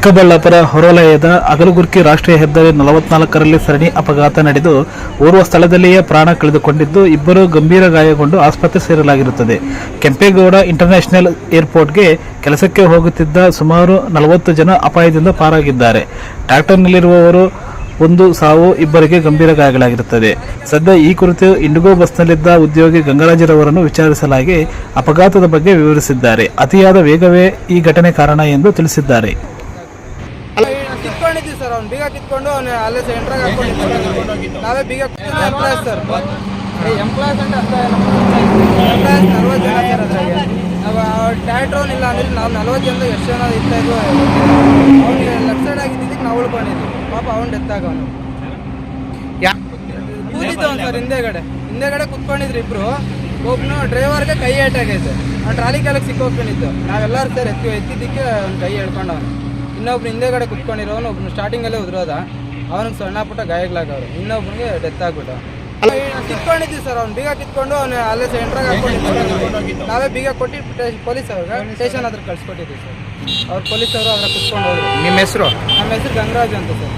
ಚಿಕ್ಕಬಳ್ಳಾಪುರ ಹೊರವಲಯದ ಅಗಲಗುರ್ಕಿ ರಾಷ್ಟ್ರೀಯ ಹೆದ್ದಾರಿ 44ರಲ್ಲಿ ಸರಣಿ ಅಪಘಾತ ನಡೆದು ಓರ್ವ ಸ್ಥಳದಲ್ಲಿಯೇ ಪ್ರಾಣ ಕಳೆದುಕೊಂಡಿದ್ದು ಇಬ್ಬರು ಗಂಭೀರ ಗಾಯಗೊಂಡು ಆಸ್ಪತ್ರೆ ಸೇರಲಾಗಿರುತ್ತದೆ. ಕೆಂಪೇಗೌಡ ಇಂಟರ್ನ್ಯಾಷನಲ್ ಏರ್ಪೋರ್ಟ್ಗೆ ಕೆಲಸಕ್ಕೆ ಹೋಗುತ್ತಿದ್ದ ಸುಮಾರು 40 ಜನ ಅಪಾಯದಿಂದ ಪಾರಾಗಿದ್ದಾರೆ. ಟ್ರ್ಯಾಕ್ಟರ್ನಲ್ಲಿರುವವರು ಒಂದು ಸಾವು, ಇಬ್ಬರಿಗೆ ಗಂಭೀರ ಗಾಯಗಳಾಗಿರುತ್ತದೆ. ಸದ್ಯ ಈ ಕುರಿತು ಇಂಡಿಗೋ ಬಸ್ನಲ್ಲಿದ್ದ ಉದ್ಯೋಗಿ ಗಂಗರಾಜರವರನ್ನು ವಿಚಾರಿಸಲಾಗಿ ಅಪಘಾತದ ಬಗ್ಗೆ ವಿವರಿಸಿದ್ದಾರೆ. ಅತಿಯಾದ ವೇಗವೇ ಈ ಘಟನೆ ಕಾರಣ ಎಂದು ತಿಳಿಸಿದ್ದಾರೆ. ಕಿತ್ಕೊಂಡಿದ್ವಿ ಸರ್, ಅವ್ನು ಬೀಗ ಕಿತ್ಕೊಂಡು ಅವನು ಅಲ್ಲೇ ಸೆಂಟ್ರಾಗ ಹಾಕೊಂಡಿದ್ದು. ನಾವೇ ಬೀಗ ಎಂಪ್ಲಾಯಸ್ ಸರ್, ಎಂಪ್ಲಾಯಸ್ ಅಂತ ಅರ್ಥ ಎಂಪ್ಲಾಯಸ್ 40 ಜನ ಸರ್. ಅದ್ರಾಗೆ ನಾವು ಟ್ಯಾಟ್ರೋನ್ ಇಲ್ಲ ಅಂದ್ರೆ ನಾವು 40 ಜನ ಎಷ್ಟು ಜನ ಇರ್ತಾ ಇದ್ವು. ಅವ್ನಿಗೆ ಲೆಫ್ಟ್ ಸೈಡ್ ಆಗಿದ್ದಕ್ಕೆ ನಾವು ಉಳ್ಕೊಂಡಿದ್ವಿ. ಪಾಪ ಅವ್ನು ಡೆತ್ ಆಗ ಅವನು ಕೂತಿದ್ದು ಅವ್ನು ಸರ್. ಹಿಂದೆಗಡೆ ಕುತ್ಕೊಂಡಿದ್ರು ಇಬ್ರು. ಒಬ್ಬನು ಡ್ರೈವರ್ಗೆ ಕೈ ಏಟಾಗೈತೆ, ಅವ್ನು ಟ್ರಾಲಿ ಕಾಲಕ್ಕೆ ಸಿಕ್ಕೋಗ್ಕೊಂಡಿದ್ದು. ನಾವೆಲ್ಲರೂ ಸರ್ ಎತ್ತಿದ್ದಕ್ಕೆ ಅವ್ನು ಕೈ ಹೇಳ್ಕೊಂಡವನು. ಇನ್ನೊಬ್ರು ಹಿಂದೆಗಡೆ ಕುತ್ಕೊಂಡಿರೋನು ಒಬ್ನು ಸ್ಟಾರ್ಟಿಂಗಲ್ಲೇ ಉದ್ರೋದ, ಅವನಿಗೆ ಸಣ್ಣ ಪುಟ್ಟ ಗಾಯಗಳಾಗವ್ರು. ಇನ್ನೊಬ್ನಿಗೆ ಡೆತ್ ಆಗ್ಬಿಟ್ಟು ಕಿತ್ಕೊಂಡಿದ್ವಿ ಸರ್. ಅವ್ನು ಬೀಗ ಕಿತ್ಕೊಂಡು ಅವನು ಅಲ್ಲೇ ಸೆಂಟ್ರಾಗ ಹಾಕೊಂಡಿದ್ದು. ನಾವೇ ಬೀಗ ಕೊಟ್ಟು ಪೊಲೀಸ್ ಅವ್ರಿಗೆ ಸ್ಟೇಷನ್ ಹತ್ರ ಕಳ್ಸಿಕೊಟ್ಟಿದ್ವಿ ಸರ್. ಅವ್ರು ಪೊಲೀಸ್ ಅವರು ಅದ್ರ ಕುತ್ಕೊಂಡು ಹೋದ್ರು. ನಿಮ್ಮ ಹೆಸರು? ನಮ್ಮ ಹೆಸರು ಗಂಗರಾಜ್ ಅಂತ ಸರ್.